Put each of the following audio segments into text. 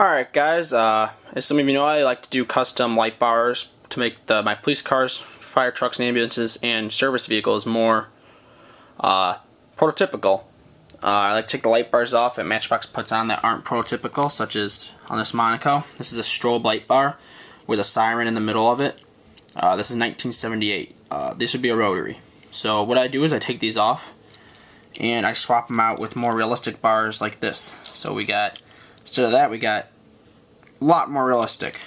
Alright guys, as some of you know, I like to do custom light bars to make my police cars, fire trucks and ambulances, and service vehicles more prototypical. I like to take the light bars off that Matchbox puts on that aren't prototypical, such as on this Monaco. This is a strobe light bar with a siren in the middle of it. This is 1978. This would be a rotary. So what I do is I take these off and I swap them out with more realistic bars like this. So we got, instead of that, we got a lot more realistic.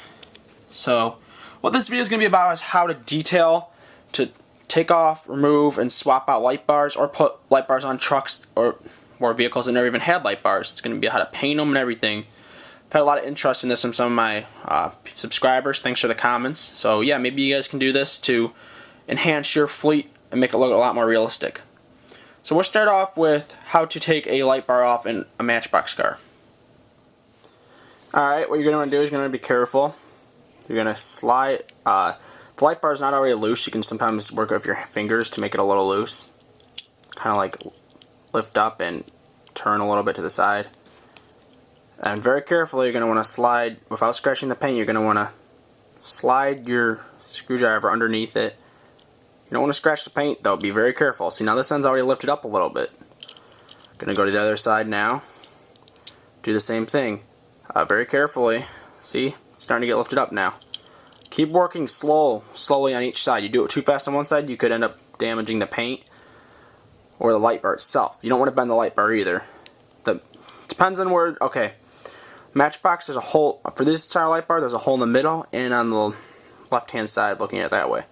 So what this video is going to be about is how to detail, to take off, remove, and swap out light bars, or put light bars on trucks or vehicles that never even had light bars. It's going to be how to paint them and everything. I've had a lot of interest in this from some of my subscribers. Thanks for the comments. So yeah, maybe you guys can do this to enhance your fleet and make it look a lot more realistic. So we'll start off with how to take a light bar off in a Matchbox car. Alright, what you're going to want to do is you're going to be careful. You're going to slide, if the light bar is not already loose, you can sometimes work with your fingers to make it a little loose. Kind of like lift up and turn a little bit to the side. And very carefully, you're going to want to slide, without scratching the paint, you're going to want to slide your screwdriver underneath it. You don't want to scratch the paint though, be very careful. See, now this end's already lifted up a little bit. Going to go to the other side now. Do the same thing. Very carefully. See, it's starting to get lifted up now. Keep working slowly on each side. You do it too fast on one side, you could end up damaging the paint or the light bar itself. You don't want to bend the light bar either. Depends on where, okay. Matchbox, there's a hole, for this entire light bar, there's a hole in the middle and on the left hand side looking at it that way.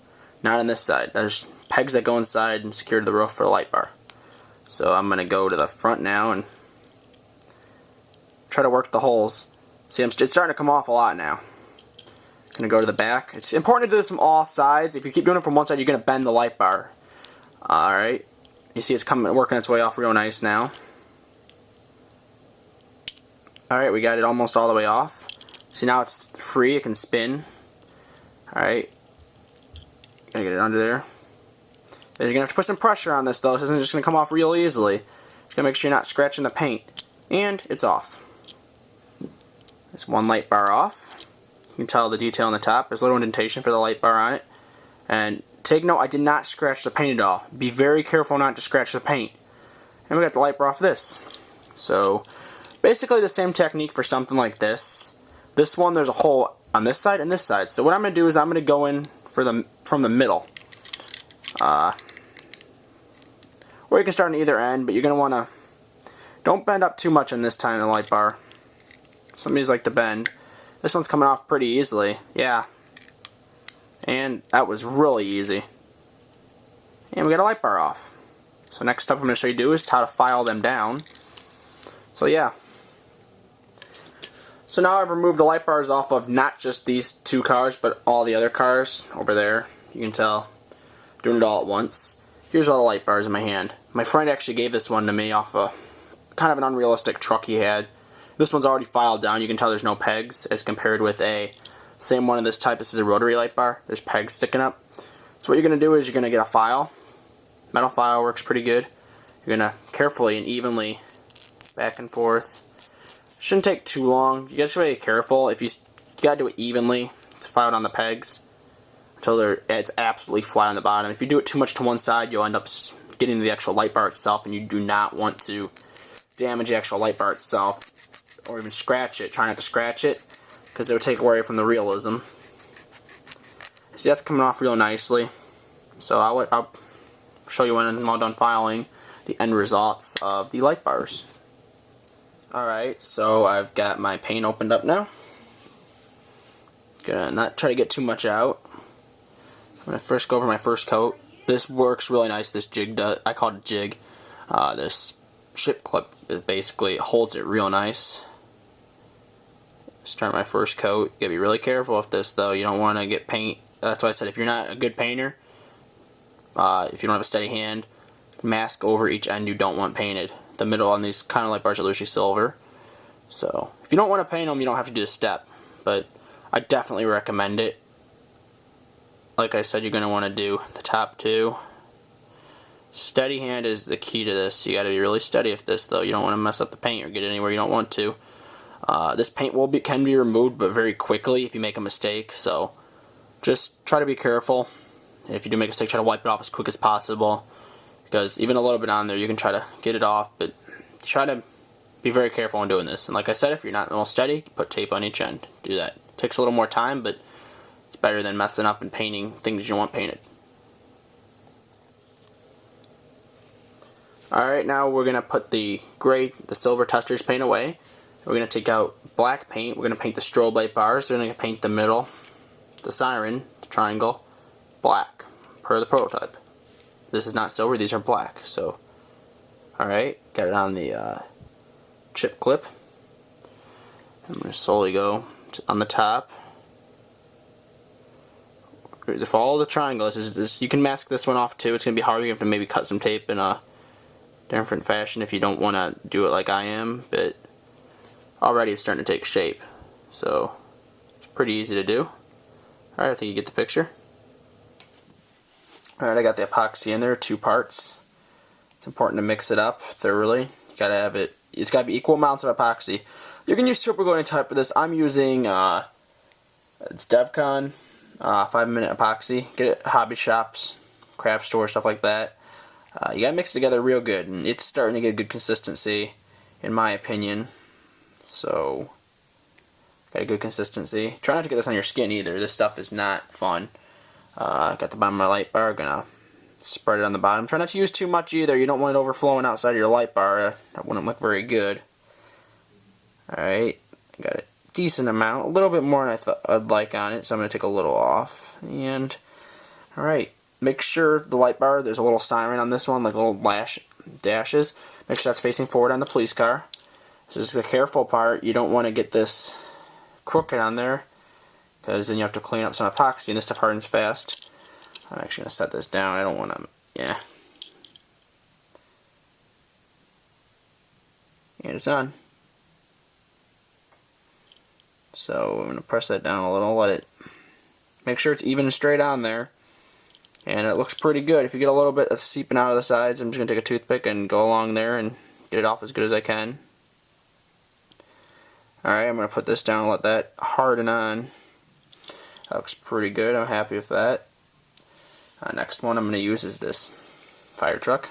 Not on this side. There's pegs that go inside and secure to the roof for the light bar. So I'm going to go to the front now and try to work the holes. See, it's starting to come off a lot now. I'm going to go to the back. It's important to do this from all sides. If you keep doing it from one side, you're going to bend the light bar. Alright. You see it's working its way off real nice now. Alright, we got it almost all the way off. See, now it's free. It can spin. Alright. Gonna get it under there. And you're gonna have to put some pressure on this though. This isn't just gonna come off real easily. Just gotta make sure you're not scratching the paint. And it's off. It's one light bar off. You can tell the detail on the top. There's a little indentation for the light bar on it. And take note, I did not scratch the paint at all. Be very careful not to scratch the paint. And we got the light bar off this. So basically the same technique for something like this. This one, there's a hole on this side and this side. So what I'm gonna do is I'm gonna go in from the middle. Or you can start on either end, but you're going to want to, don't bend up too much on this time in the light bar. Some of these like to bend. This one's coming off pretty easily. Yeah. And that was really easy. And we got a light bar off. So next step I'm going to show you do is how to file them down. So yeah. So now I've removed the light bars off of not just these two cars, but all the other cars over there. You can tell, doing it all at once. Here's all the light bars in my hand. My friend actually gave this one to me off a kind of an unrealistic truck he had. This one's already filed down. You can tell there's no pegs as compared with a same one of this type. This is a rotary light bar. There's pegs sticking up. So what you're going to do is you're going to get a file. Metal file works pretty good. You're going to carefully and evenly back and forth. Shouldn't take too long. You guys should be careful. If you gotta do it evenly to file it on the pegs until it's absolutely flat on the bottom. If you do it too much to one side, you'll end up getting the actual light bar itself, and you do not want to damage the actual light bar itself or even scratch it. Try not to scratch it because it would take away from the realism. See, that's coming off real nicely. So I'll show you when I'm all done filing the end results of the light bars. Alright, so I've got my paint opened up now. Gonna not try to get too much out. I'm gonna first go over my first coat. This works really nice, this jig does. I call it a jig. This chip clip basically holds it real nice. Start my first coat. You gotta be really careful with this though. You don't want to get paint. That's why I said if you're not a good painter, if you don't have a steady hand, mask over each end you don't want painted. The middle on these kind of light bars are usually silver. So if you don't want to paint them, you don't have to do this step. But I definitely recommend it. Like I said, you're going to want to do the top two. Steady hand is the key to this. You got to be really steady with this though. You don't want to mess up the paint or get it anywhere you don't want to. This paint can be removed, but very quickly if you make a mistake, so just try to be careful. If you do make a mistake, try to wipe it off as quick as possible, because even a little bit on there, you can try to get it off, but try to be very careful when doing this. And like I said, if you're not real steady, put tape on each end. Do that. It takes a little more time, but it's better than messing up and painting things you want painted. Alright, now we're going to put the silver testers paint away. We're going to take out black paint. We're going to paint the strobe light bars. We're going to paint the middle, the siren, the triangle, black, per the prototype. This is not silver, these are black. So, alright, got it on the chip clip. I'm going to slowly go on the top. Follow the triangle. You can mask this one off too. It's going to be hard. You have to maybe cut some tape in a different fashion if you don't want to do it like I am, but already it's starting to take shape, so it's pretty easy to do. Alright, I think you get the picture. Alright, I got the epoxy in there, 2 parts. It's important to mix it up thoroughly. You gotta have it, it's gotta be equal amounts of epoxy. You can use super glue anytime for this. I'm using it's DevCon 5-minute epoxy. Get it at hobby shops, craft stores, stuff like that. You gotta mix it together real good, and it's starting to get good consistency, in my opinion. So, got a good consistency. Try not to get this on your skin either. This stuff is not fun. Got the bottom of my light bar. Gonna spread it on the bottom. Try not to use too much either. You don't want it overflowing outside of your light bar. That wouldn't look very good. Alright, got a decent amount. A little bit more than I thought I'd like on it, so I'm gonna take a little off. And alright. Make sure the light bar, there's a little siren on this one, like little dashes. Make sure that's facing forward on the police car. So this is the careful part. You don't want to get this crooked on there, because then you have to clean up some epoxy, and this stuff hardens fast. I'm actually going to set this down. I don't want to, yeah. And it's on. So I'm going to press that down a little, let it, make sure it's even and straight on there. And it looks pretty good. If you get a little bit that's seeping out of the sides, I'm just going to take a toothpick and go along there and get it off as good as I can. Alright, I'm going to put this down and let that harden on. That looks pretty good. I'm happy with that. Next one I'm going to use is this fire truck.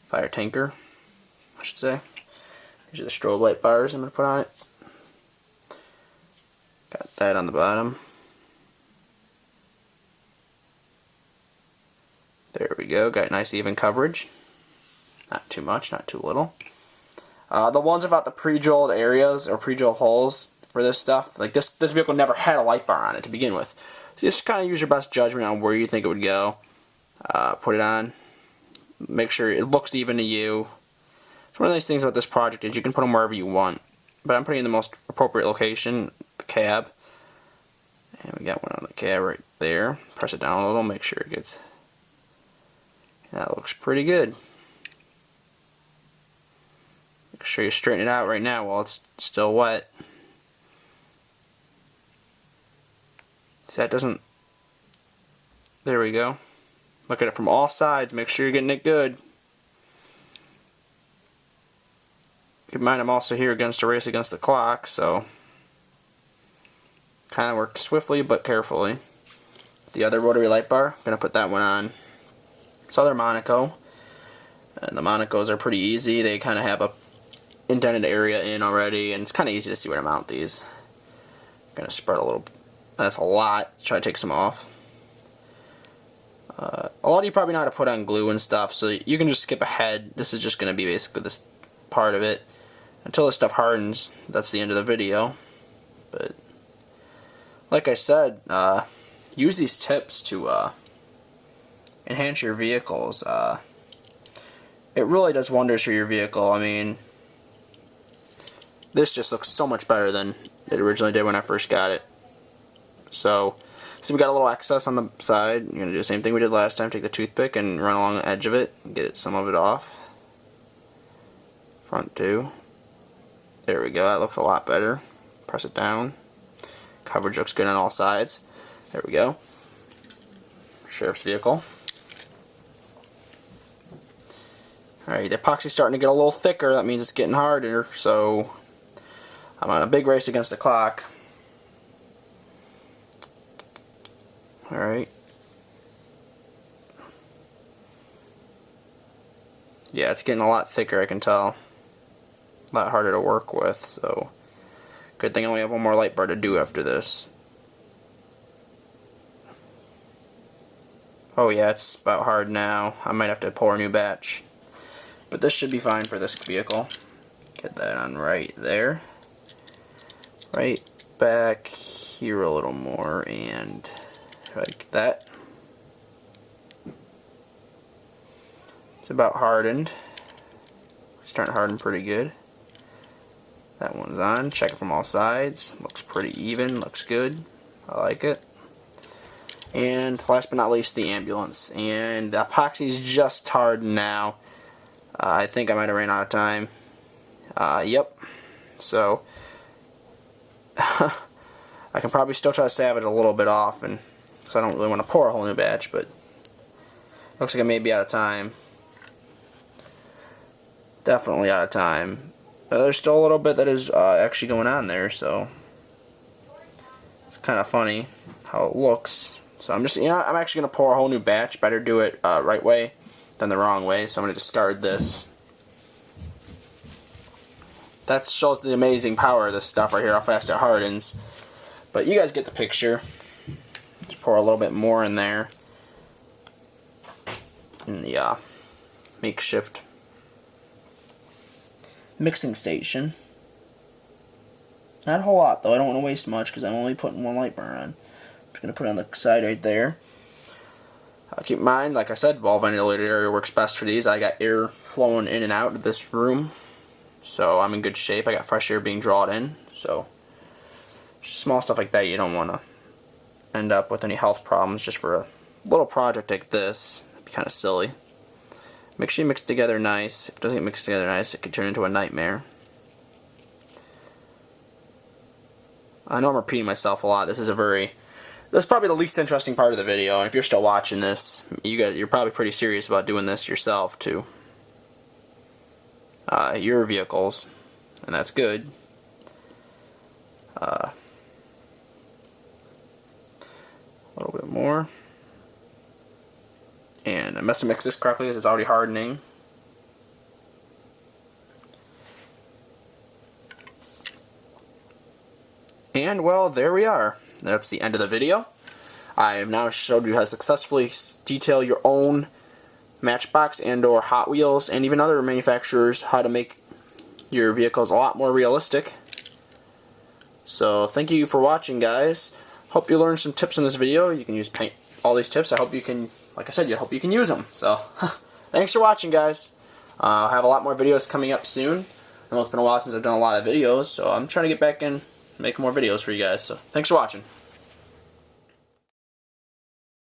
Fire tanker, I should say. These are the strobe light bars I'm going to put on it. Got that on the bottom. There we go, got nice even coverage. Not too much, not too little. The ones about the pre-drilled areas or pre-drilled holes for this stuff, like this vehicle never had a light bar on it to begin with. So just kind of use your best judgment on where you think it would go. Put it on. Make sure it looks even to you. So one of the nice things about this project is you can put them wherever you want. But I'm putting in the most appropriate location, the cab. And we got one on the cab right there. Press it down a little, make sure it gets... That looks pretty good. Make sure you straighten it out right now while it's still wet. See, that doesn't... There we go. Look at it from all sides. Make sure you're getting it good. Keep in mind I'm also here against a race against the clock, so... Kind of work swiftly but carefully. The other rotary light bar, I'm going to put that one on. So they're Monaco, and the Monacos are pretty easy. They kind of have a indented area in already, and it's kind of easy to see where to mount these. I'm going to spread a little, that's a lot, try to take some off. A lot of you probably know how to put on glue and stuff, so you can just skip ahead. This is just going to be basically this part of it. Until this stuff hardens, that's the end of the video. But, like I said, use these tips to enhance your vehicles. It really does wonders for your vehicle. I mean, this just looks so much better than it originally did when I first got it. So we got a little excess on the side. You're going to do the same thing we did last time. Take the toothpick and run along the edge of it and get some of it off. Front too. There we go. That looks a lot better. Press it down. Coverage looks good on all sides. There we go. Sheriff's vehicle. Alright, the epoxy's starting to get a little thicker. That means it's getting harder. So I'm on a big race against the clock. Alright. Yeah, it's getting a lot thicker, I can tell. A lot harder to work with, so good thing I only have one more light bar to do after this. Oh yeah, it's about hard now. I might have to pour a new batch. But this should be fine for this vehicle. Get that on right there. Right back here a little more, and like that. It's about hardened. Starting to harden pretty good. That one's on. Check it from all sides. Looks pretty even. Looks good. I like it. And last but not least, the ambulance. And the epoxy's just hardened now. I think I might have ran out of time. Yep. So I can probably still try to salvage a little bit off, and so I don't really want to pour a whole new batch, but looks like I may be out of time. Definitely out of time. There's still a little bit that is actually going on there, so it's kind of funny how it looks. So I'm just, I'm actually going to pour a whole new batch. Better do it right way than the wrong way, so I'm going to discard this. That shows the amazing power of this stuff right here, how fast it hardens. But you guys get the picture. Just pour a little bit more in there. In the makeshift mixing station. Not a whole lot though, I don't want to waste much because I'm only putting one light bar on. I'm just going to put it on the side right there. Keep in mind, like I said, wall ventilated area works best for these. I got air flowing in and out of this room, so I'm in good shape. I got fresh air being drawn in, so small stuff like that you don't want to end up with any health problems just for a little project like this. It'd be kind of silly. Make sure you mix it together nice. If it doesn't mix together nice, it could turn into a nightmare. I know I'm repeating myself a lot. This is probably the least interesting part of the video. And if you're still watching this, you're probably pretty serious about doing this yourself too. Your vehicles, and that's good. A little bit more. And I must have mixed this correctly because it's already hardening. And well, there we are. That's the end of the video. I have now showed you how to successfully detail your own Matchbox and or Hot Wheels and even other manufacturers, how to make your vehicles a lot more realistic. So thank you for watching, guys. Hope you learned some tips in this video. You can use all these tips. I hope you can, like I said, I hope you can use them. So thanks for watching, guys. I'll have a lot more videos coming up soon. I know it's been a while since I've done a lot of videos, so I'm trying to get back in making more videos for you guys. So thanks for watching.